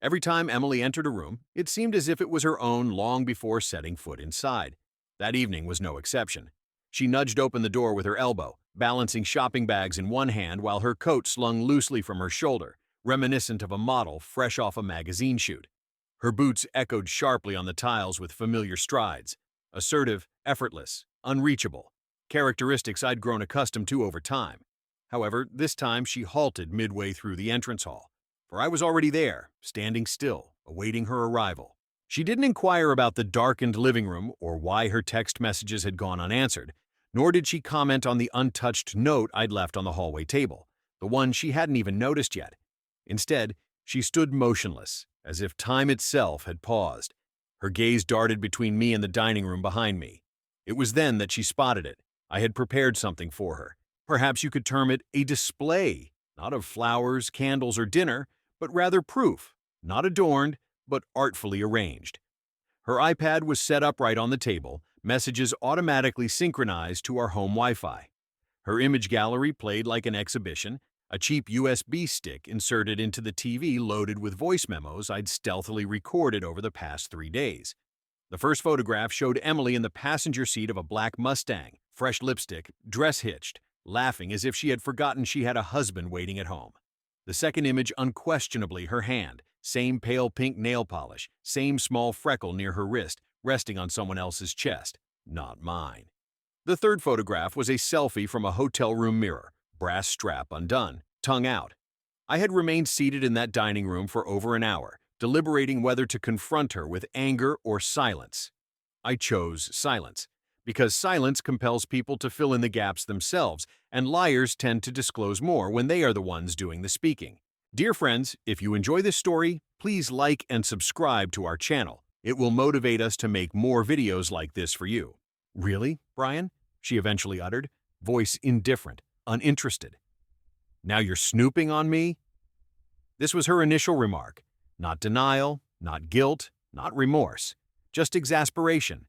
Every time Emily entered a room, it seemed as if it was her own long before setting foot inside. That evening was no exception. She nudged open the door with her elbow, balancing shopping bags in one hand while her coat slung loosely from her shoulder, reminiscent of a model fresh off a magazine shoot. Her boots echoed sharply on the tiles with familiar strides, assertive, effortless, unreachable, characteristics I'd grown accustomed to over time. However, this time she halted midway through the entrance hall, for I was already there, standing still, awaiting her arrival. She didn't inquire about the darkened living room or why her text messages had gone unanswered, nor did she comment on the untouched note I'd left on the hallway table, the one she hadn't even noticed yet. Instead, she stood motionless, as if time itself had paused. Her gaze darted between me and the dining room behind me. It was then that she spotted it. I had prepared something for her. Perhaps you could term it a display, not of flowers, candles, or dinner, but rather proof, not adorned, but artfully arranged. Her iPad was set up right on the table, messages automatically synchronized to our home Wi-Fi. Her image gallery played like an exhibition, a cheap USB stick inserted into the TV loaded with voice memos I'd stealthily recorded over the past 3 days. The first photograph showed Emily in the passenger seat of a black Mustang, fresh lipstick, dress hitched, laughing as if she had forgotten she had a husband waiting at home. The second image unquestionably her hand, same pale pink nail polish, same small freckle near her wrist, resting on someone else's chest, not mine. The third photograph was a selfie from a hotel room mirror, brass strap undone, tongue out. I had remained seated in that dining room for over an hour, deliberating whether to confront her with anger or silence. I chose silence, because silence compels people to fill in the gaps themselves, and liars tend to disclose more when they are the ones doing the speaking. Dear friends, if you enjoy this story, please like and subscribe to our channel. It will motivate us to make more videos like this for you. Really, Brian? She eventually uttered, voice indifferent, uninterested. Now you're snooping on me? This was her initial remark. Not denial, not guilt, not remorse, just exasperation.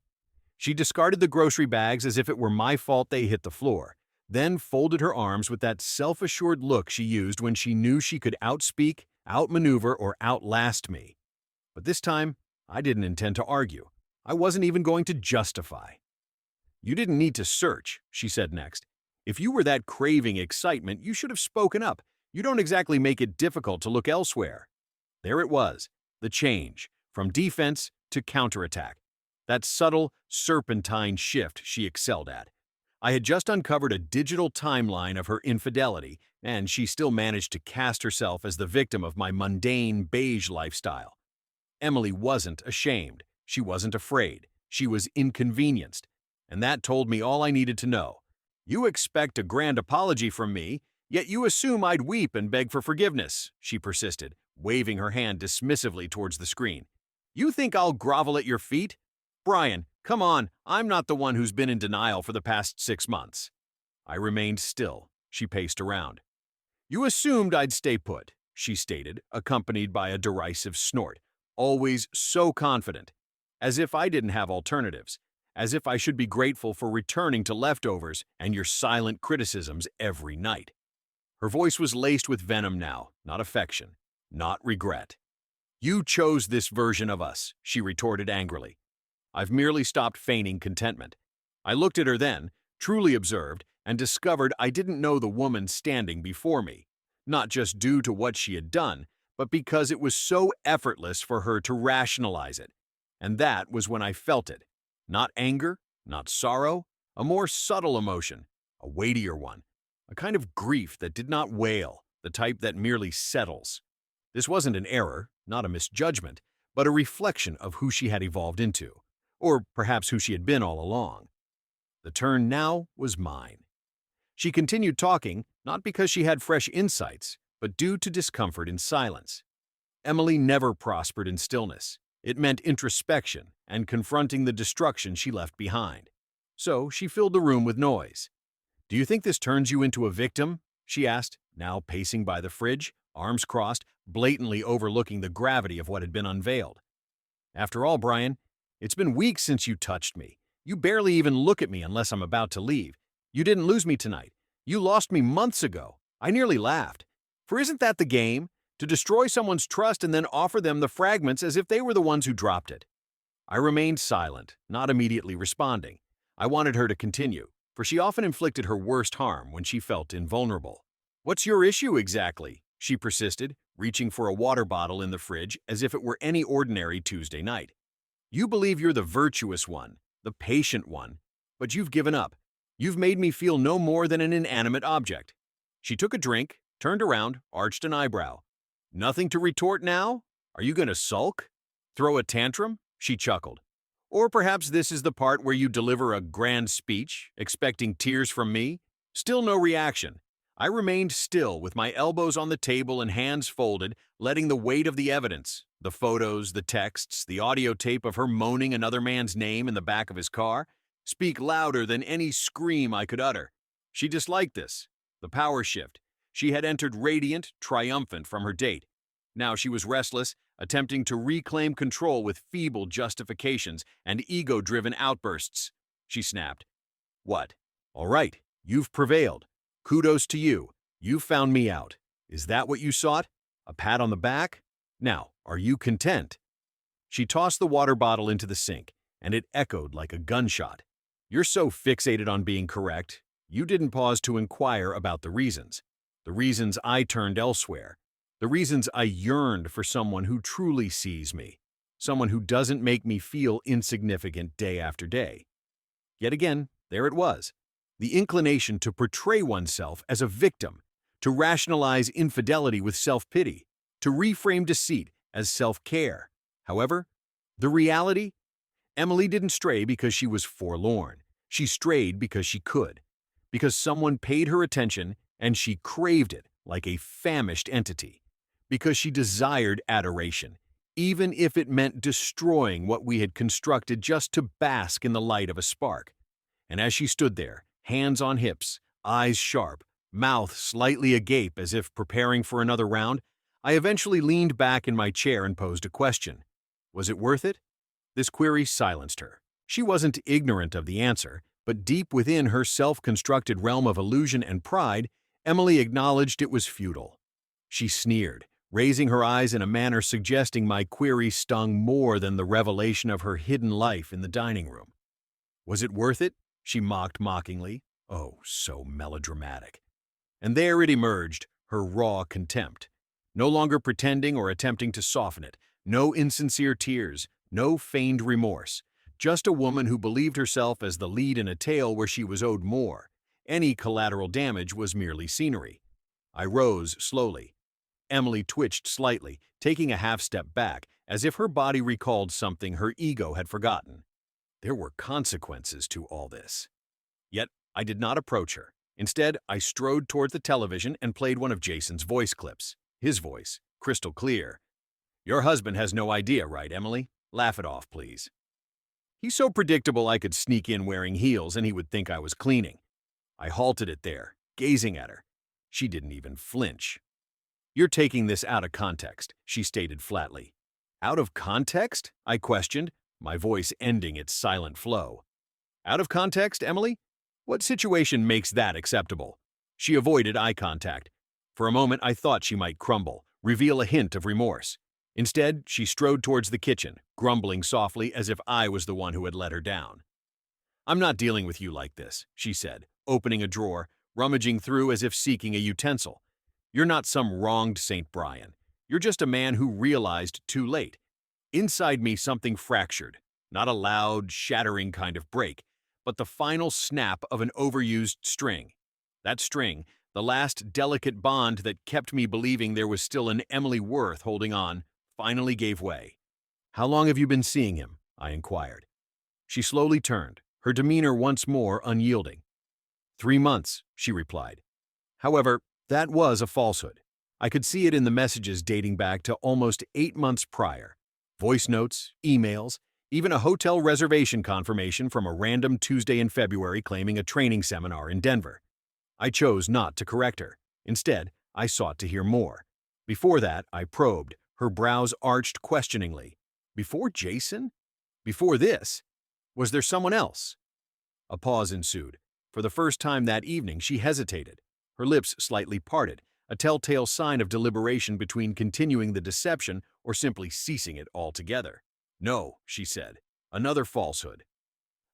She discarded the grocery bags as if it were my fault they hit the floor, then folded her arms with that self-assured look she used when she knew she could outspeak, outmaneuver, or outlast me. But this time, I didn't intend to argue. I wasn't even going to justify. You didn't need to search, she said next. If you were that craving excitement, you should have spoken up. You don't exactly make it difficult to look elsewhere. There it was, the change, from defense to counterattack. That subtle, serpentine shift she excelled at. I had just uncovered a digital timeline of her infidelity, and she still managed to cast herself as the victim of my mundane, beige lifestyle. Emily wasn't ashamed. She wasn't afraid. She was inconvenienced. And that told me all I needed to know. You expect a grand apology from me, yet you assume I'd weep and beg for forgiveness, she persisted, waving her hand dismissively towards the screen. You think I'll grovel at your feet? Brian, come on, I'm not the one who's been in denial for the past 6 months. I remained still. She paced around. You assumed I'd stay put, she stated, accompanied by a derisive snort, always so confident, as if I didn't have alternatives, as if I should be grateful for returning to leftovers and your silent criticisms every night. Her voice was laced with venom now, not affection, not regret. You chose this version of us, she retorted angrily. I've merely stopped feigning contentment. I looked at her then, truly observed, and discovered I didn't know the woman standing before me, not just due to what she had done, but because it was so effortless for her to rationalize it. And that was when I felt it. Not anger, not sorrow, a more subtle emotion, a weightier one, a kind of grief that did not wail, the type that merely settles. This wasn't an error, not a misjudgment, but a reflection of who she had evolved into, or perhaps who she had been all along. The turn now was mine. She continued talking, not because she had fresh insights, but due to discomfort in silence. Emily never prospered in stillness. It meant introspection and confronting the destruction she left behind. So she filled the room with noise. Do you think this turns you into a victim? She asked, now pacing by the fridge, arms crossed, blatantly overlooking the gravity of what had been unveiled. After all, Brian, it's been weeks since you touched me. You barely even look at me unless I'm about to leave. You didn't lose me tonight. You lost me months ago. I nearly laughed. For isn't that the game? To destroy someone's trust and then offer them the fragments as if they were the ones who dropped it. I remained silent, not immediately responding. I wanted her to continue, for she often inflicted her worst harm when she felt invulnerable. "What's your issue exactly?" she persisted, reaching for a water bottle in the fridge as if it were any ordinary Tuesday night. "You believe you're the virtuous one, the patient one, but you've given up. You've made me feel no more than an inanimate object." She took a drink, turned around, arched an eyebrow. "Nothing to retort now? Are you going to sulk? Throw a tantrum?" She chuckled. "Or perhaps this is the part where you deliver a grand speech, expecting tears from me?" Still no reaction. I remained still with my elbows on the table and hands folded, letting the weight of the evidence, the photos, the texts, the audio tape of her moaning another man's name in the back of his car, speak louder than any scream I could utter. She disliked this, the power shift. She had entered radiant, triumphant from her date. Now she was restless, attempting to reclaim control with feeble justifications and ego-driven outbursts. She snapped. "What? All right, you've prevailed. Kudos to you. You've found me out. Is that what you sought? A pat on the back? Now, are you content?" She tossed the water bottle into the sink, and it echoed like a gunshot. "You're so fixated on being correct, you didn't pause to inquire about the reasons I turned elsewhere, the reasons I yearned for someone who truly sees me, someone who doesn't make me feel insignificant day after day." Yet again, there it was. The inclination to portray oneself as a victim, to rationalize infidelity with self-pity, to reframe deceit as self-care. However, the reality? Emily didn't stray because she was forlorn. She strayed because she could, because someone paid her attention and she craved it like a famished entity, because she desired adoration, even if it meant destroying what we had constructed just to bask in the light of a spark. And as she stood there, hands on hips, eyes sharp, mouth slightly agape as if preparing for another round, I eventually leaned back in my chair and posed a question. Was it worth it? This query silenced her. She wasn't ignorant of the answer, but deep within her self-constructed realm of illusion and pride, Emily acknowledged it was futile. She sneered, raising her eyes in a manner suggesting my query stung more than the revelation of her hidden life in the dining room. Was it worth it? She mocked mockingly. Oh, so melodramatic. And there it emerged, her raw contempt. No longer pretending or attempting to soften it, no insincere tears, no feigned remorse. Just a woman who believed herself as the lead in a tale where she was owed more. Any collateral damage was merely scenery. I rose slowly. Emily twitched slightly, taking a half-step back, as if her body recalled something her ego had forgotten. There were consequences to all this. Yet I did not approach her. Instead, I strode toward the television and played one of Jason's voice clips. His voice, crystal clear. "Your husband has no idea, right, Emily? Laugh it off, please." He's so predictable I could sneak in wearing heels and he would think I was cleaning. I halted it there, gazing at her. She didn't even flinch. "You're taking this out of context," she stated flatly. "Out of context?" I questioned, my voice ending its silent flow. "Out of context, Emily? What situation makes that acceptable?" She avoided eye contact. For a moment I thought she might crumble, reveal a hint of remorse. Instead, she strode towards the kitchen, grumbling softly as if I was the one who had let her down. "I'm not dealing with you like this," she said, opening a drawer, rummaging through as if seeking a utensil. "You're not some wronged St. Brian. You're just a man who realized too late. Inside me something fractured, not a loud, shattering kind of break, but the final snap of an overused string. That string, the last delicate bond that kept me believing there was still an Emily Worth holding on, finally gave way. "How long have you been seeing him?" I inquired. She slowly turned, her demeanor once more unyielding. 3 months, she replied. However, that was a falsehood. I could see it in the messages dating back to almost 8 months prior. Voice notes, emails, even a hotel reservation confirmation from a random Tuesday in February claiming a training seminar in Denver. I chose not to correct her. Instead, I sought to hear more. Before that, I probed, her brows arched questioningly. Before Jason? Before this? Was there someone else? A pause ensued. For the first time that evening, she hesitated. Her lips slightly parted, a telltale sign of deliberation between continuing the deception or simply ceasing it altogether. "No," she said. "Another falsehood."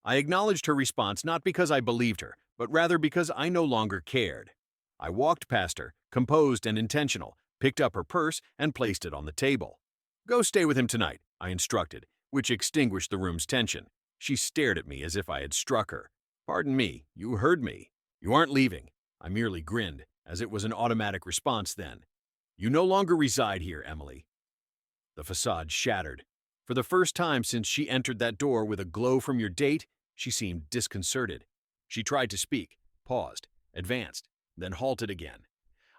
I acknowledged her response not because I believed her, but rather because I no longer cared. I walked past her, composed and intentional, picked up her purse, and placed it on the table. "Go stay with him tonight," I instructed, which extinguished the room's tension. She stared at me as if I had struck her. "Pardon me, you heard me. You aren't leaving." I merely grinned, as it was an automatic response then. "You no longer reside here, Emily." The facade shattered. For the first time since she entered that door with a glow from your date, she seemed disconcerted. She tried to speak, paused, advanced, then halted again.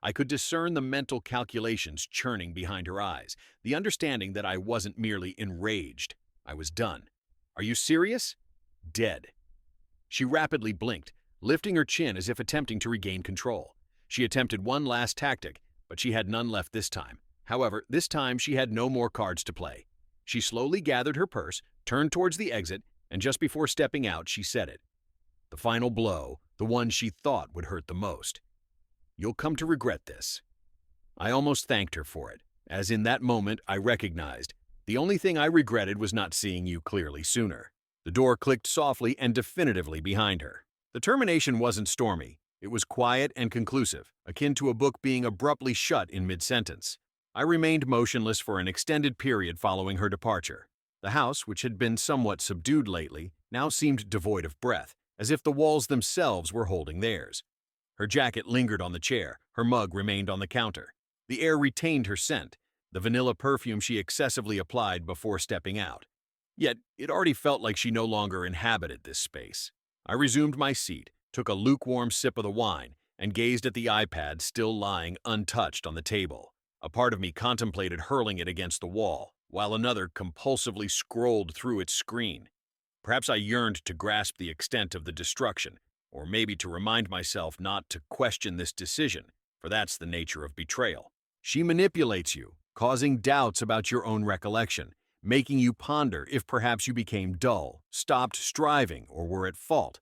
I could discern the mental calculations churning behind her eyes, the understanding that I wasn't merely enraged. I was done. "Are you serious?" "Dead." She rapidly blinked, lifting her chin as if attempting to regain control. She attempted one last tactic, but she had none left this time. However, this time she had no more cards to play. She slowly gathered her purse, turned towards the exit, and just before stepping out, she said it. The final blow, the one she thought would hurt the most. "You'll come to regret this." I almost thanked her for it, as in that moment I recognized the only thing I regretted was not seeing you clearly sooner. The door clicked softly and definitively behind her. The termination wasn't stormy. It was quiet and conclusive, akin to a book being abruptly shut in mid-sentence. I remained motionless for an extended period following her departure. The house, which had been somewhat subdued lately, now seemed devoid of breath, as if the walls themselves were holding theirs. Her jacket lingered on the chair, her mug remained on the counter. The air retained her scent, the vanilla perfume she excessively applied before stepping out. Yet, it already felt like she no longer inhabited this space. I resumed my seat, took a lukewarm sip of the wine, and gazed at the iPad still lying untouched on the table. A part of me contemplated hurling it against the wall, while another compulsively scrolled through its screen. Perhaps I yearned to grasp the extent of the destruction, or maybe to remind myself not to question this decision, for that's the nature of betrayal. She manipulates you, causing doubts about your own recollection, making you ponder if perhaps you became dull, stopped striving, or were at fault.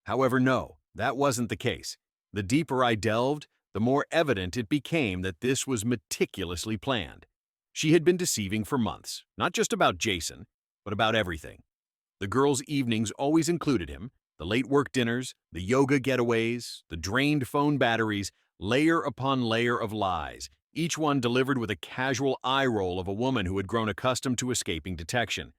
However, no, that wasn't the case. The deeper I delved, the more evident it became that this was meticulously planned. She had been deceiving for months, not just about Jason, but about everything. The girls' evenings always included him, the late work dinners, the yoga getaways, the drained phone batteries, layer upon layer of lies, each one delivered with a casual eye roll of a woman who had grown accustomed to escaping detection.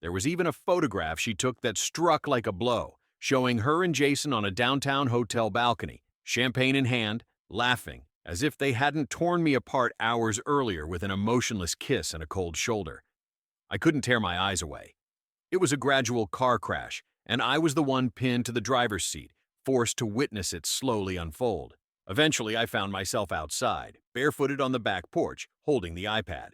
There was even a photograph she took that struck like a blow, showing her and Jason on a downtown hotel balcony, champagne in hand, laughing, as if they hadn't torn me apart hours earlier with an emotionless kiss and a cold shoulder. I couldn't tear my eyes away. It was a gradual car crash, and I was the one pinned to the driver's seat, forced to witness it slowly unfold. Eventually, I found myself outside, barefooted on the back porch, holding the iPad.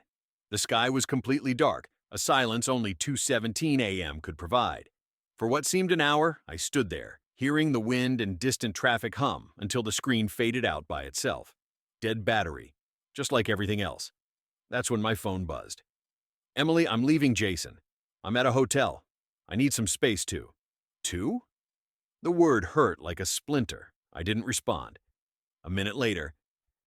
The sky was completely dark, a silence only 2:17 a.m. could provide. For what seemed an hour, I stood there, hearing the wind and distant traffic hum until the screen faded out by itself. Dead battery, just like everything else. That's when my phone buzzed. "Emily, I'm leaving Jason. I'm at a hotel. I need some space too." "Two?" The word hurt like a splinter. I didn't respond. A minute later,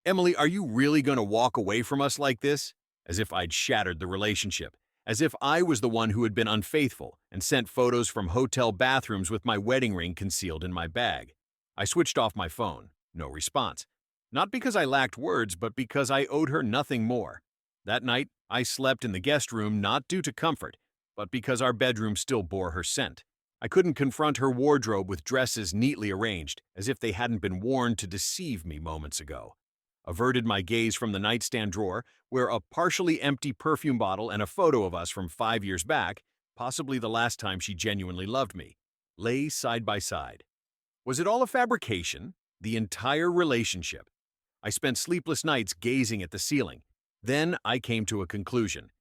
"Emily, are you really going to walk away from us like this?" As if I'd shattered the relationship. As if I was the one who had been unfaithful and sent photos from hotel bathrooms with my wedding ring concealed in my bag. I switched off my phone. No response. Not because I lacked words, but because I owed her nothing more. That night, I slept in the guest room not due to comfort, but because our bedroom still bore her scent. I couldn't confront her wardrobe with dresses neatly arranged, as if they hadn't been worn to deceive me moments ago. Averted my gaze from the nightstand drawer, where a partially empty perfume bottle and a photo of us from 5 years back, possibly the last time she genuinely loved me, lay side by side. Was it all a fabrication? The entire relationship? I spent sleepless nights gazing at the ceiling. Then I came to a conclusion.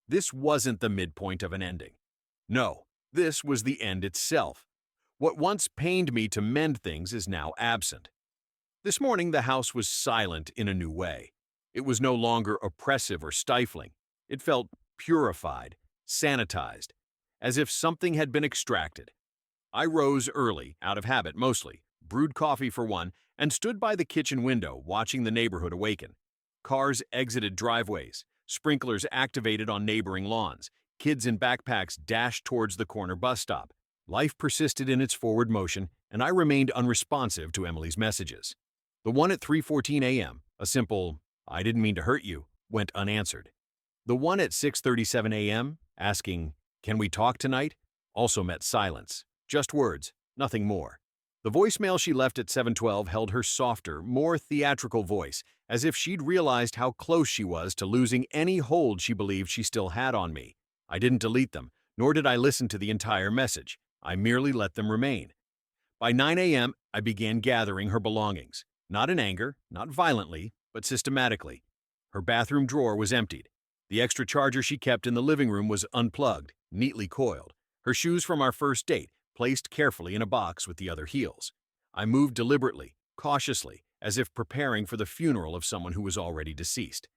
This wasn't the midpoint of an ending. No, this was the end itself. What once pained me to mend things is now absent. This morning the house was silent in a new way. It was no longer oppressive or stifling. It felt purified, sanitized, as if something had been extracted. I rose early, out of habit mostly, brewed coffee for one, and stood by the kitchen window watching the neighborhood awaken. Cars exited driveways, sprinklers activated on neighboring lawns, kids in backpacks dashed towards the corner bus stop. Life persisted in its forward motion, and I remained unresponsive to Emily's messages. The one at 3:14 a.m., a simple, "I didn't mean to hurt you," went unanswered. The one at 6:37 a.m., asking, "Can we talk tonight?" also met silence. Just words, nothing more. The voicemail she left at 7:12 held her softer, more theatrical voice, as if she'd realized how close she was to losing any hold she believed she still had on me. I didn't delete them, nor did I listen to the entire message. I merely let them remain. By 9 a.m., I began gathering her belongings. Not in anger, not violently, but systematically. Her bathroom drawer was emptied. The extra charger she kept in the living room was unplugged, neatly coiled. Her shoes from our first date, placed carefully in a box with the other heels. I moved deliberately, cautiously, as if preparing for the funeral of someone who was already deceased.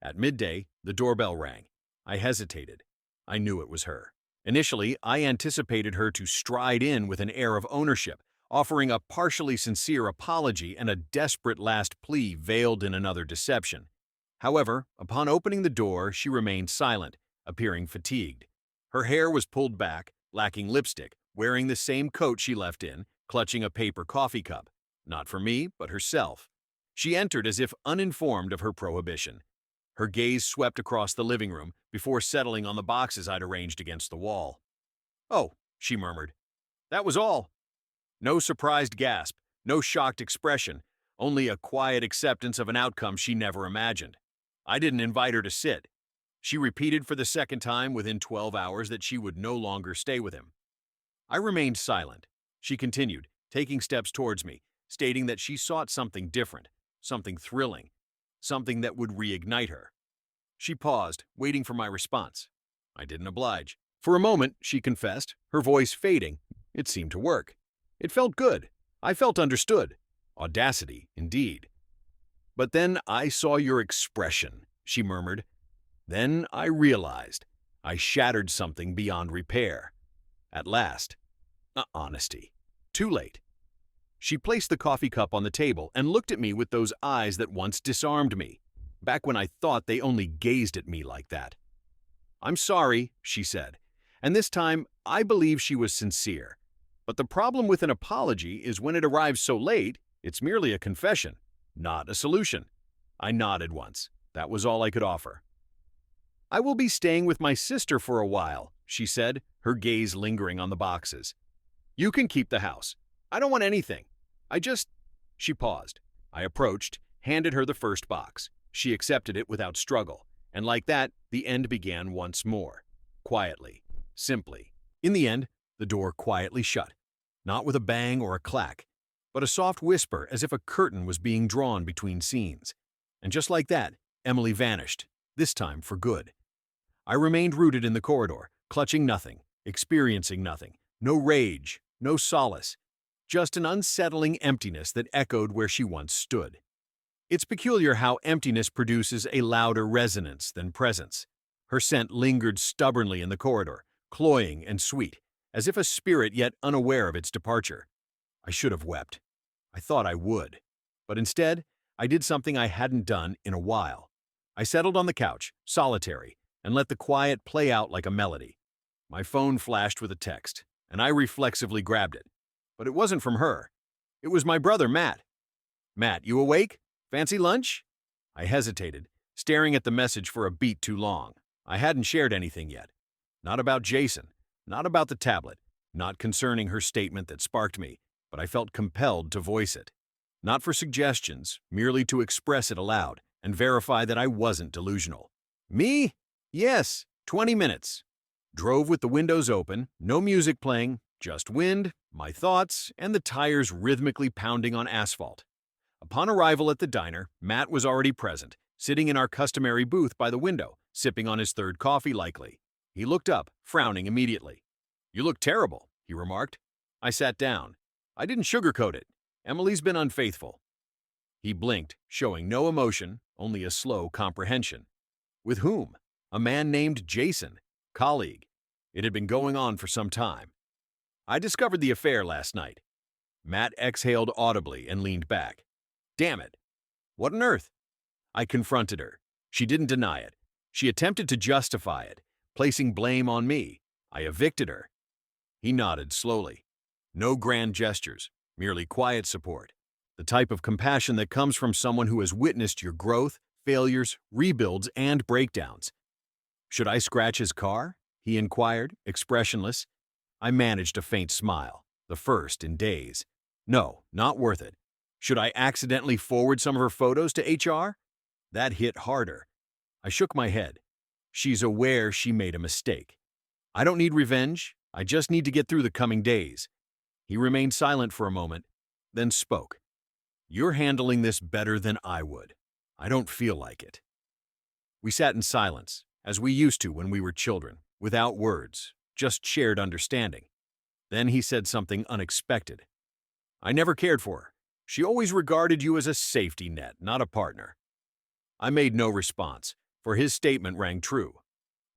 At midday, the doorbell rang. I hesitated. I knew it was her. Initially, I anticipated her to stride in with an air of ownership, offering a partially sincere apology and a desperate last plea veiled in another deception. However, upon opening the door, she remained silent, appearing fatigued. Her hair was pulled back, lacking lipstick, wearing the same coat she left in, clutching a paper coffee cup. Not for me, but herself. She entered as if uninformed of her prohibition. Her gaze swept across the living room before settling on the boxes I'd arranged against the wall. "Oh," she murmured. "That was all." No surprised gasp, no shocked expression, only a quiet acceptance of an outcome she never imagined. I didn't invite her to sit. She repeated for the second time within 12 hours that she would no longer stay with him. I remained silent. She continued, taking steps towards me, stating that she sought something different, something thrilling, something that would reignite her. She paused, waiting for my response. I didn't oblige. For a moment, she confessed, her voice fading. It seemed to work. It felt good. I felt understood. Audacity, indeed. "But then I saw your expression," she murmured. Then I realized. I shattered something beyond repair. At last. Honesty. Too late. She placed the coffee cup on the table and looked at me with those eyes that once disarmed me, back when I thought they only gazed at me like that. "I'm sorry," she said, and this time I believe she was sincere. But the problem with an apology is when it arrives so late, it's merely a confession, not a solution. I nodded once. That was all I could offer. "I will be staying with my sister for a while," she said, her gaze lingering on the boxes. "You can keep the house. I don't want anything. She paused. I approached, handed her the first box. She accepted it without struggle, and like that, the end began once more. Quietly. Simply. In the end, the door quietly shut. Not with a bang or a clack, but a soft whisper as if a curtain was being drawn between scenes. And just like that, Emily vanished, this time for good. I remained rooted in the corridor, clutching nothing, experiencing nothing. No rage, no solace. Just an unsettling emptiness that echoed where she once stood. It's peculiar how emptiness produces a louder resonance than presence. Her scent lingered stubbornly in the corridor, cloying and sweet, as if a spirit yet unaware of its departure. I should have wept. I thought I would. But instead, I did something I hadn't done in a while. I settled on the couch, solitary, and let the quiet play out like a melody. My phone flashed with a text, and I reflexively grabbed it. But it wasn't from her. It was my brother, Matt. "Matt, you awake? Fancy lunch?" I hesitated, staring at the message for a beat too long. I hadn't shared anything yet. Not about Jason, not about the tablet, not concerning her statement that sparked me, but I felt compelled to voice it. Not for suggestions, merely to express it aloud and verify that I wasn't delusional. "Me? Yes, 20 minutes. Drove with the windows open, no music playing, just wind, my thoughts, and the tires rhythmically pounding on asphalt. Upon arrival at the diner, Matt was already present, sitting in our customary booth by the window, sipping on his third coffee likely. He looked up, frowning immediately. "You look terrible," he remarked. I sat down. I didn't sugarcoat it. Emily's been unfaithful. He blinked, showing no emotion, only a slow comprehension. With whom? A man named Jason, colleague. It had been going on for some time. "I discovered the affair last night." Matt exhaled audibly and leaned back. Damn it. What on earth? I confronted her. She didn't deny it. She attempted to justify it, placing blame on me. I evicted her. He nodded slowly. No grand gestures, merely quiet support. The type of compassion that comes from someone who has witnessed your growth, failures, rebuilds, and breakdowns. Should I scratch his car? He inquired, expressionless. I managed a faint smile, the first in days. No, not worth it. Should I accidentally forward some of her photos to HR? That hit harder. I shook my head. She's aware she made a mistake. I don't need revenge. I just need to get through the coming days. He remained silent for a moment, then spoke. You're handling this better than I would. I don't feel like it. We sat in silence, as we used to when we were children, without words, just shared understanding. Then he said something unexpected. I never cared for her. She always regarded you as a safety net, not a partner. I made no response, for his statement rang true.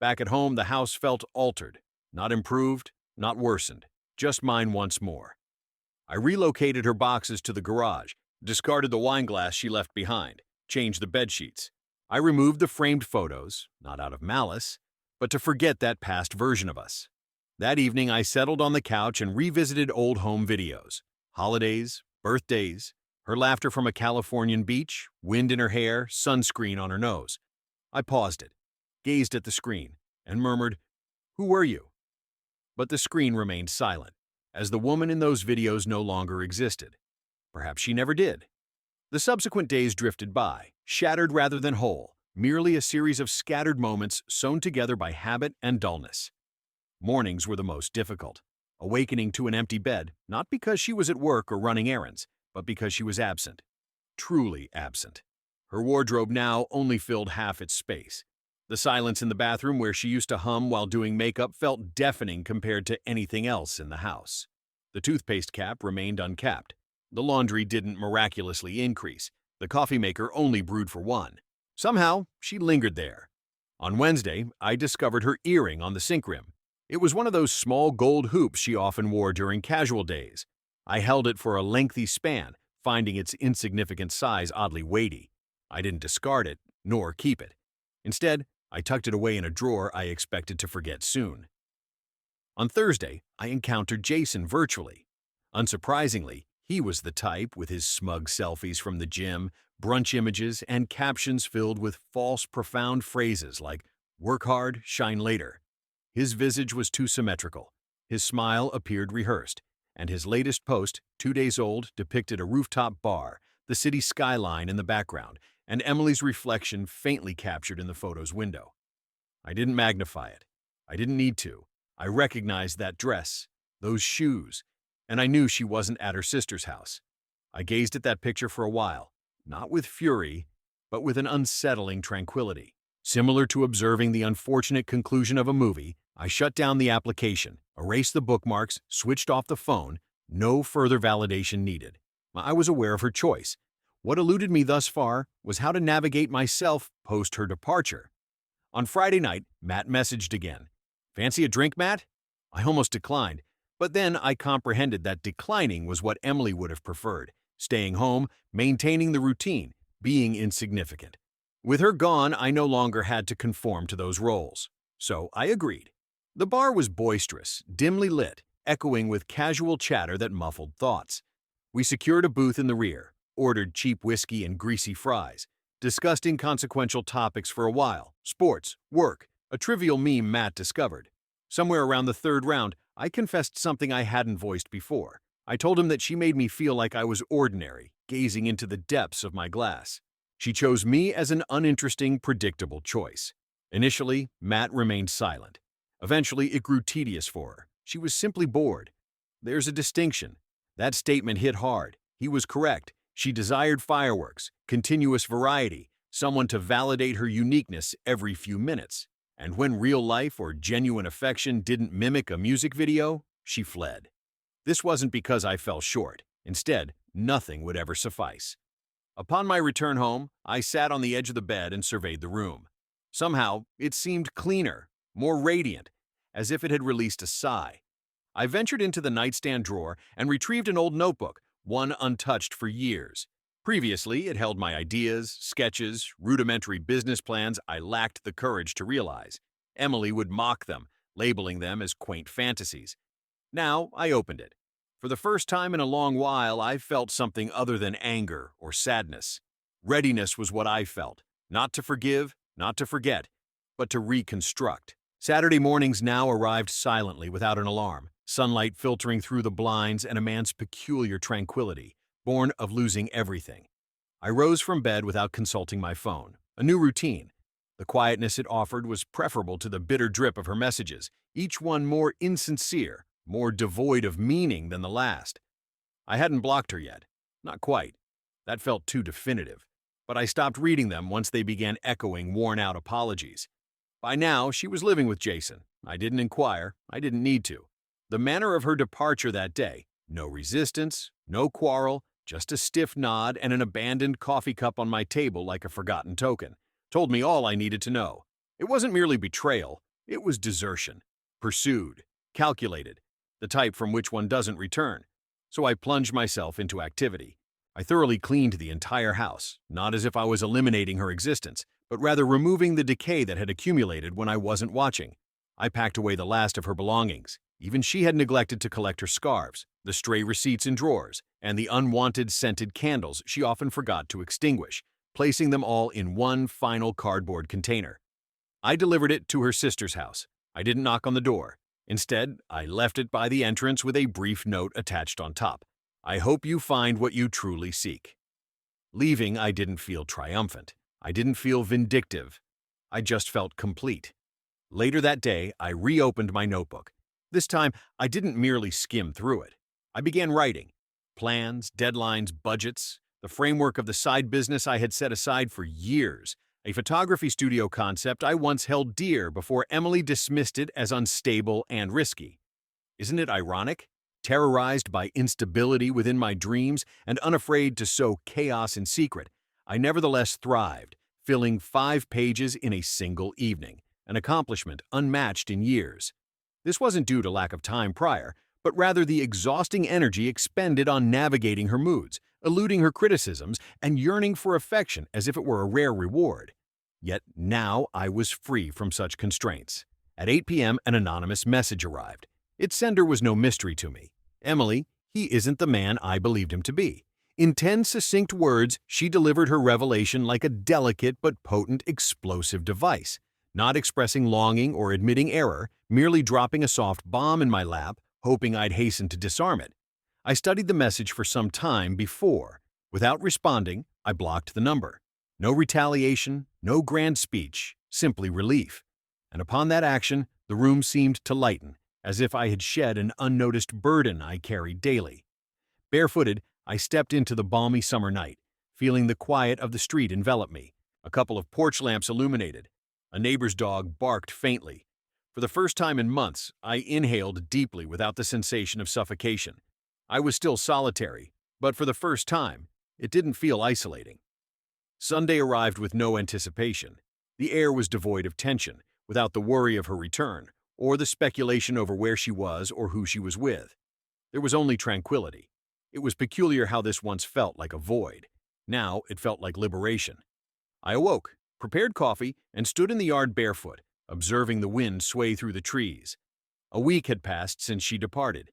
Back at home, the house felt altered, not improved, not worsened, just mine once more. I relocated her boxes to the garage, discarded the wine glass she left behind, changed the bedsheets. I removed the framed photos, not out of malice, but to forget that past version of us. That evening, I settled on the couch and revisited old home videos. Holidays, birthdays, her laughter from a Californian beach, wind in her hair, sunscreen on her nose. I paused it, gazed at the screen, and murmured, "Who were you?" But the screen remained silent, as the woman in those videos no longer existed. Perhaps she never did. The subsequent days drifted by, shattered rather than whole, merely a series of scattered moments sewn together by habit and dullness. Mornings were the most difficult, awakening to an empty bed, not because she was at work or running errands, but because she was absent. Truly absent. Her wardrobe now only filled half its space. The silence in the bathroom where she used to hum while doing makeup felt deafening compared to anything else in the house. The toothpaste cap remained uncapped. The laundry didn't miraculously increase. The coffee maker only brewed for one. Somehow, she lingered there. On Wednesday, I discovered her earring on the sink rim. It was one of those small gold hoops she often wore during casual days. I held it for a lengthy span, finding its insignificant size oddly weighty. I didn't discard it, nor keep it. Instead, I tucked it away in a drawer I expected to forget soon. On Thursday, I encountered Jason virtually. Unsurprisingly, he was the type with his smug selfies from the gym, brunch images, and captions filled with false, profound phrases like, "Work hard, shine later." His visage was too symmetrical. His smile appeared rehearsed, and his latest post, 2 days old, depicted a rooftop bar, the city skyline in the background, and Emily's reflection faintly captured in the photo's window. I didn't magnify it. I didn't need to. I recognized that dress, those shoes, and I knew she wasn't at her sister's house. I gazed at that picture for a while, not with fury, but with an unsettling tranquility. Similar to observing the unfortunate conclusion of a movie, I shut down the application, erased the bookmarks, switched off the phone, no further validation needed. I was aware of her choice. What eluded me thus far was how to navigate myself post her departure. On Friday night, Matt messaged again. "Fancy a drink, Matt?" I almost declined, but then I comprehended that declining was what Emily would have preferred, staying home, maintaining the routine, being insignificant. With her gone, I no longer had to conform to those roles. So I agreed. The bar was boisterous, dimly lit, echoing with casual chatter that muffled thoughts. We secured a booth in the rear, ordered cheap whiskey and greasy fries, discussed inconsequential topics for a while, sports, work, a trivial meme Matt discovered. Somewhere around the third round, I confessed something I hadn't voiced before. I told him that she made me feel like I was ordinary, gazing into the depths of my glass. She chose me as an uninteresting, predictable choice. Initially, Matt remained silent. Eventually, it grew tedious for her. She was simply bored. There's a distinction. That statement hit hard. He was correct. She desired fireworks, continuous variety, someone to validate her uniqueness every few minutes. And when real life or genuine affection didn't mimic a music video, she fled. This wasn't because I fell short. Instead, nothing would ever suffice. Upon my return home, I sat on the edge of the bed and surveyed the room. Somehow, it seemed cleaner, more radiant, as if it had released a sigh. I ventured into the nightstand drawer and retrieved an old notebook, one untouched for years. Previously, it held my ideas, sketches, rudimentary business plans I lacked the courage to realize. Emily would mock them, labeling them as quaint fantasies. Now, I opened it. For the first time in a long while, I felt something other than anger or sadness. Readiness was what I felt. Not to forgive, not to forget, but to reconstruct. Saturday mornings now arrived silently without an alarm, sunlight filtering through the blinds and a man's peculiar tranquility, born of losing everything. I rose from bed without consulting my phone, a new routine. The quietness it offered was preferable to the bitter drip of her messages, each one more insincere, more devoid of meaning than the last. I hadn't blocked her yet. Not quite. That felt too definitive. But I stopped reading them once they began echoing worn-out apologies. By now, she was living with Jason. I didn't inquire. I didn't need to. The manner of her departure that day, no resistance, no quarrel, just a stiff nod and an abandoned coffee cup on my table like a forgotten token, told me all I needed to know. It wasn't merely betrayal. It was desertion. Pursued. Calculated. The type from which one doesn't return. So I plunged myself into activity. I thoroughly cleaned the entire house, not as if I was eliminating her existence, but rather removing the decay that had accumulated when I wasn't watching. I packed away the last of her belongings. Even she had neglected to collect her scarves, the stray receipts in drawers, and the unwanted scented candles she often forgot to extinguish, placing them all in one final cardboard container. I delivered it to her sister's house. I didn't knock on the door. Instead, I left it by the entrance with a brief note attached on top. I hope you find what you truly seek. Leaving, I didn't feel triumphant. I didn't feel vindictive. I just felt complete. Later that day, I reopened my notebook. This time, I didn't merely skim through it. I began writing. Plans, deadlines, budgets, the framework of the side business I had set aside for years, a photography studio concept I once held dear before Emily dismissed it as unstable and risky. Isn't it ironic? Terrorized by instability within my dreams and unafraid to sow chaos in secret, I nevertheless thrived, filling 5 pages in a single evening, an accomplishment unmatched in years. This wasn't due to lack of time prior, but rather the exhausting energy expended on navigating her moods, eluding her criticisms, and yearning for affection as if it were a rare reward. Yet now I was free from such constraints. At 8 p.m., an anonymous message arrived. Its sender was no mystery to me. Emily, he isn't the man I believed him to be. In 10 succinct words, she delivered her revelation like a delicate but potent explosive device, not expressing longing or admitting error, merely dropping a soft bomb in my lap, hoping I'd hasten to disarm it. I studied the message for some time before. Without responding, I blocked the number. No retaliation, no grand speech, simply relief. And upon that action, the room seemed to lighten, as if I had shed an unnoticed burden I carried daily. Barefooted, I stepped into the balmy summer night, feeling the quiet of the street envelop me. A couple of porch lamps illuminated. A neighbor's dog barked faintly. For the first time in months, I inhaled deeply without the sensation of suffocation. I was still solitary, but for the first time, it didn't feel isolating. Sunday arrived with no anticipation. The air was devoid of tension, without the worry of her return, or the speculation over where she was or who she was with. There was only tranquility. It was peculiar how this once felt like a void. Now it felt like liberation. I awoke, prepared coffee, and stood in the yard barefoot, observing the wind sway through the trees. A week had passed since she departed.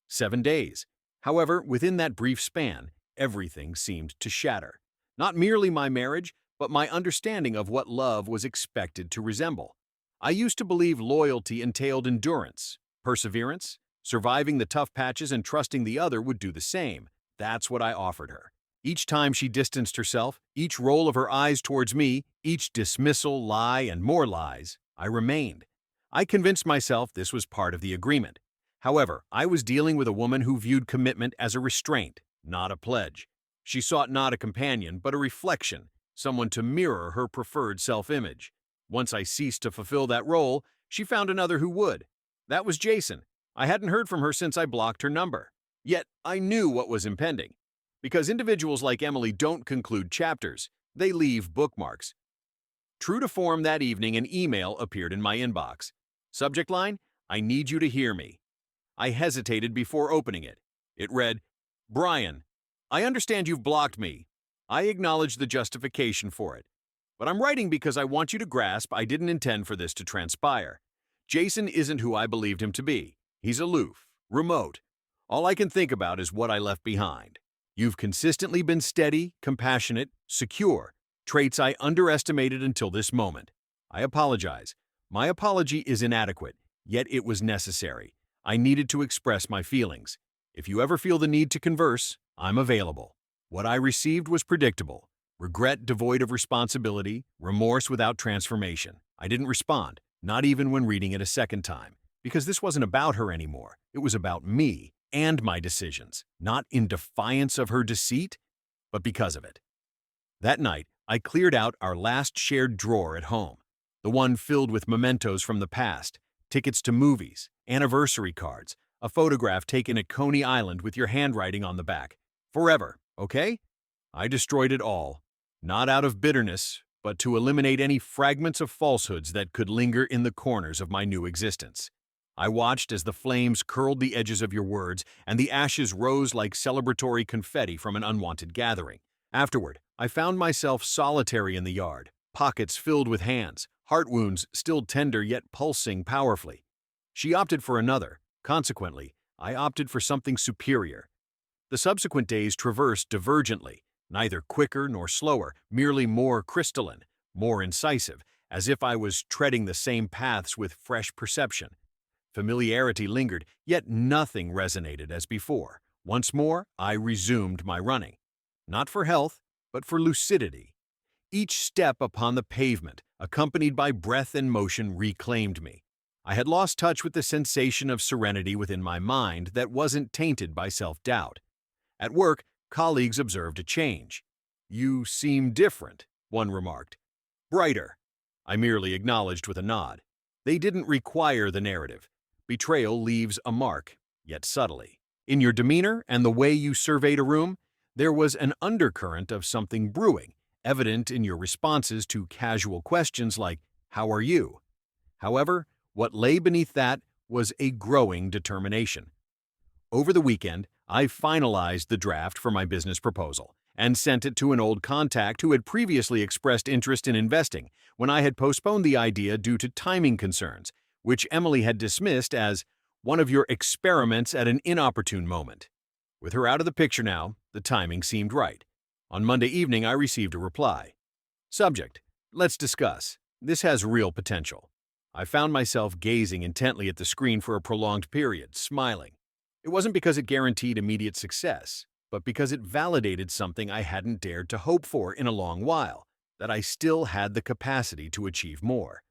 7 days. However, within that brief span, everything seemed to shatter. Not merely my marriage, but my understanding of what love was expected to resemble. I used to believe loyalty entailed endurance, perseverance, surviving the tough patches and trusting the other would do the same. That's what I offered her. Each time she distanced herself, each roll of her eyes towards me, each dismissal, lie, and more lies, I remained. I convinced myself this was part of the agreement. However, I was dealing with a woman who viewed commitment as a restraint, not a pledge. She sought not a companion, but a reflection, someone to mirror her preferred self-image. Once I ceased to fulfill that role, she found another who would. That was Jason. I hadn't heard from her since I blocked her number. Yet I knew what was impending. Because individuals like Emily don't conclude chapters, they leave bookmarks. True to form, that evening an email appeared in my inbox. Subject line, I need you to hear me. I hesitated before opening it. It read, Brian, I understand you've blocked me. I acknowledge the justification for it. But I'm writing because I want you to grasp I didn't intend for this to transpire. Jason isn't who I believed him to be. He's aloof, remote. All I can think about is what I left behind. You've consistently been steady, compassionate, secure, traits I underestimated until this moment. I apologize. My apology is inadequate, yet it was necessary. I needed to express my feelings. If you ever feel the need to converse, I'm available. What I received was predictable. Regret devoid of responsibility, remorse without transformation. I didn't respond, not even when reading it a second time, because this wasn't about her anymore. It was about me and my decisions, not in defiance of her deceit, but because of it. That night, I cleared out our last shared drawer at home, the one filled with mementos from the past, tickets to movies, anniversary cards, a photograph taken at Coney Island with your handwriting on the back. Forever, okay? I destroyed it all, not out of bitterness, but to eliminate any fragments of falsehoods that could linger in the corners of my new existence. I watched as the flames curled the edges of your words and the ashes rose like celebratory confetti from an unwanted gathering. Afterward, I found myself solitary in the yard, pockets filled with hands, heart wounds still tender yet pulsing powerfully. She opted for another. Consequently, I opted for something superior. The subsequent days traversed divergently, neither quicker nor slower, merely more crystalline, more incisive, as if I was treading the same paths with fresh perception. Familiarity lingered, yet nothing resonated as before. Once more, I resumed my running. Not for health, but for lucidity. Each step upon the pavement, accompanied by breath and motion, reclaimed me. I had lost touch with the sensation of serenity within my mind that wasn't tainted by self-doubt. At work, colleagues observed a change. "You seem different," one remarked. "Brighter," I merely acknowledged with a nod. They didn't require the narrative. Betrayal leaves a mark, yet subtly. In your demeanor and the way you surveyed a room, there was an undercurrent of something brewing, evident in your responses to casual questions like, "How are you?" However, what lay beneath that was a growing determination. Over the weekend, I finalized the draft for my business proposal and sent it to an old contact who had previously expressed interest in investing when I had postponed the idea due to timing concerns, which Emily had dismissed as one of your experiments at an inopportune moment. With her out of the picture now, the timing seemed right. On Monday evening, I received a reply. Subject: let's discuss. This has real potential. I found myself gazing intently at the screen for a prolonged period, smiling. It wasn't because it guaranteed immediate success, but because it validated something I hadn't dared to hope for in a long while, that I still had the capacity to achieve more.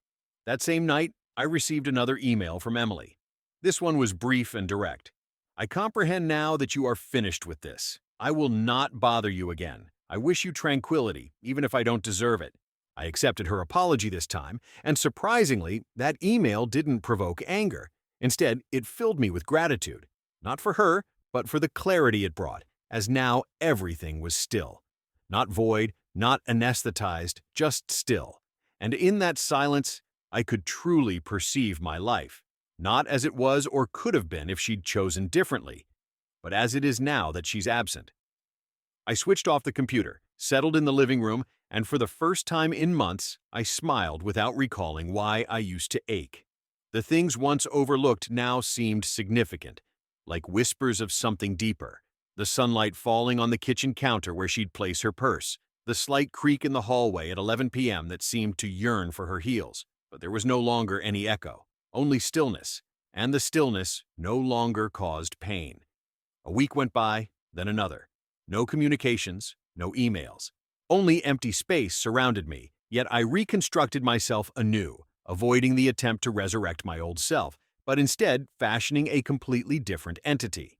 That same night, I received another email from Emily. This one was brief and direct. "I comprehend now that you are finished with this. I will not bother you again. I wish you tranquility, even if I don't deserve it." I accepted her apology this time, and surprisingly, that email didn't provoke anger. Instead, it filled me with gratitude. Not for her, but for the clarity it brought, as now everything was still. Not void, not anesthetized, just still. And in that silence, I could truly perceive my life, not as it was or could have been if she'd chosen differently, but as it is now that she's absent. I switched off the computer, settled in the living room, and for the first time in months, I smiled without recalling why I used to ache. The things once overlooked now seemed significant, like whispers of something deeper. The sunlight falling on the kitchen counter where she'd place her purse, the slight creak in the hallway at 11 p.m. that seemed to yearn for her heels. But there was no longer any echo, only stillness, and the stillness no longer caused pain. A week went by, then another. No communications, no emails. Only empty space surrounded me, yet I reconstructed myself anew, avoiding the attempt to resurrect my old self, but instead fashioning a completely different entity.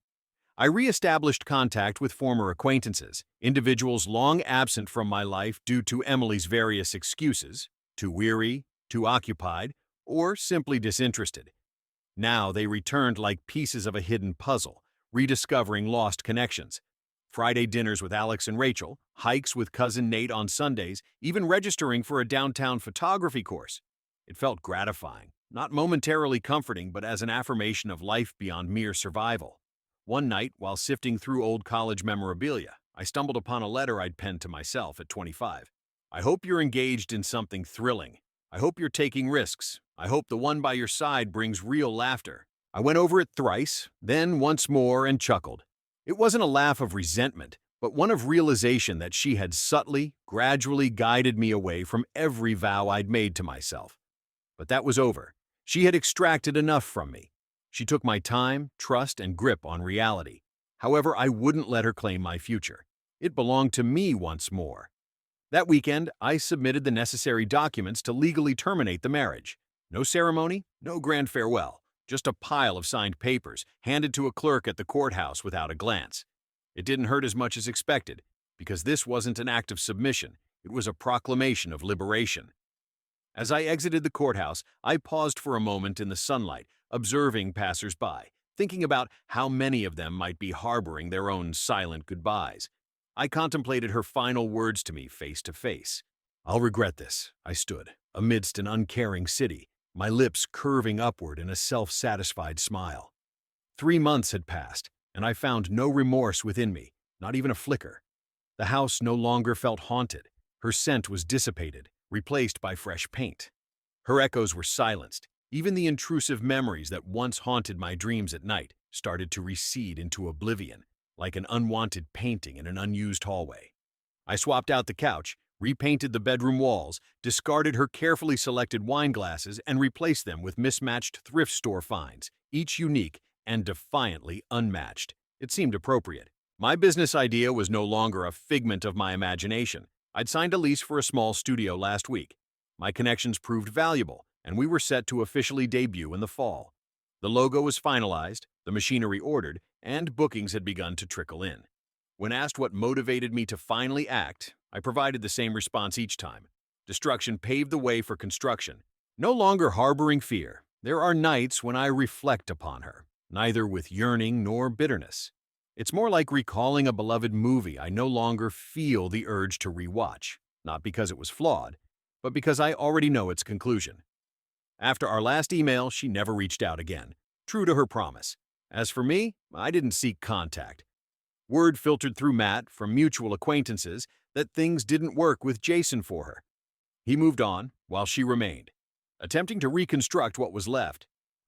I re-established contact with former acquaintances, individuals long absent from my life due to Emily's various excuses, too weary, too occupied, or simply disinterested. Now they returned like pieces of a hidden puzzle, rediscovering lost connections. Friday dinners with Alex and Rachel, hikes with cousin Nate on Sundays, even registering for a downtown photography course. It felt gratifying, not momentarily comforting, but as an affirmation of life beyond mere survival. One night, while sifting through old college memorabilia, I stumbled upon a letter I'd penned to myself at 25. I hope you're engaged in something thrilling. I hope you're taking risks. I hope the one by your side brings real laughter. I went over it thrice, then once more, and chuckled. It wasn't a laugh of resentment, but one of realization that she had subtly, gradually guided me away from every vow I'd made to myself. But that was over. She had extracted enough from me. She took my time, trust, and grip on reality. However, I wouldn't let her claim my future. It belonged to me once more. That weekend, I submitted the necessary documents to legally terminate the marriage. No ceremony, no grand farewell, just a pile of signed papers handed to a clerk at the courthouse without a glance. It didn't hurt as much as expected, because this wasn't an act of submission, it was a proclamation of liberation. As I exited the courthouse, I paused for a moment in the sunlight, observing passers-by, thinking about how many of them might be harboring their own silent goodbyes. I contemplated her final words to me face to face. "I'll regret this," I stood, amidst an uncaring city, my lips curving upward in a self-satisfied smile. 3 months had passed, and I found no remorse within me, not even a flicker. The house no longer felt haunted. Her scent was dissipated, replaced by fresh paint. Her echoes were silenced. Even the intrusive memories that once haunted my dreams at night started to recede into oblivion, like an unwanted painting in an unused hallway. I swapped out the couch, repainted the bedroom walls, discarded her carefully selected wine glasses, and replaced them with mismatched thrift store finds, each unique and defiantly unmatched. It seemed appropriate. My business idea was no longer a figment of my imagination. I'd signed a lease for a small studio last week. My connections proved valuable, and we were set to officially debut in the fall. The logo was finalized, the machinery ordered, and bookings had begun to trickle in. When asked what motivated me to finally act, I provided the same response each time. Destruction paved the way for construction. No longer harboring fear, there are nights when I reflect upon her, neither with yearning nor bitterness. It's more like recalling a beloved movie I no longer feel the urge to rewatch, not because it was flawed, but because I already know its conclusion. After our last email, she never reached out again, true to her promise. As for me, I didn't seek contact. Word filtered through Matt from mutual acquaintances that things didn't work with Jason for her. He moved on, while she remained, attempting to reconstruct what was left.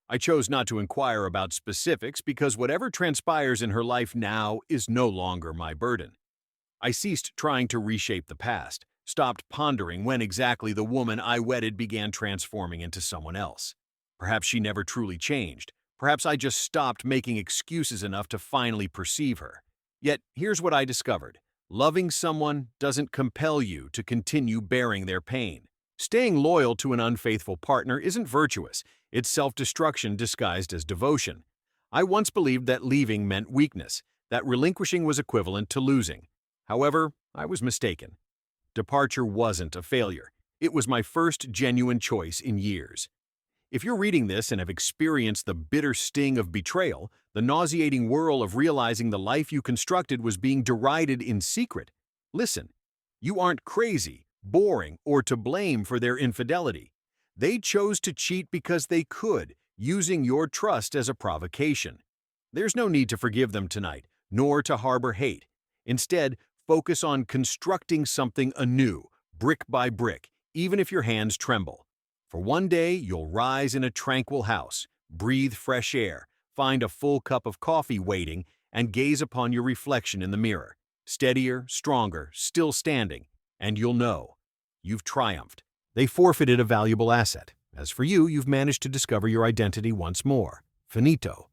I chose not to inquire about specifics because whatever transpires in her life now is no longer my burden. I ceased trying to reshape the past, stopped pondering when exactly the woman I wedded began transforming into someone else. Perhaps she never truly changed. Perhaps I just stopped making excuses enough to finally perceive her. Yet, here's what I discovered. Loving someone doesn't compel you to continue bearing their pain. Staying loyal to an unfaithful partner isn't virtuous. It's self-destruction disguised as devotion. I once believed that leaving meant weakness, that relinquishing was equivalent to losing. However, I was mistaken. Departure wasn't a failure. It was my first genuine choice in years. If you're reading this and have experienced the bitter sting of betrayal, the nauseating whirl of realizing the life you constructed was being derided in secret, listen. You aren't crazy, boring, or to blame for their infidelity. They chose to cheat because they could, using your trust as a provocation. There's no need to forgive them tonight, nor to harbor hate. Instead, focus on constructing something anew, brick by brick, even if your hands tremble. For one day, you'll rise in a tranquil house, breathe fresh air, find a full cup of coffee waiting, and gaze upon your reflection in the mirror. Steadier, stronger, still standing, and you'll know. You've triumphed. They forfeited a valuable asset. As for you, you've managed to discover your identity once more. Finito.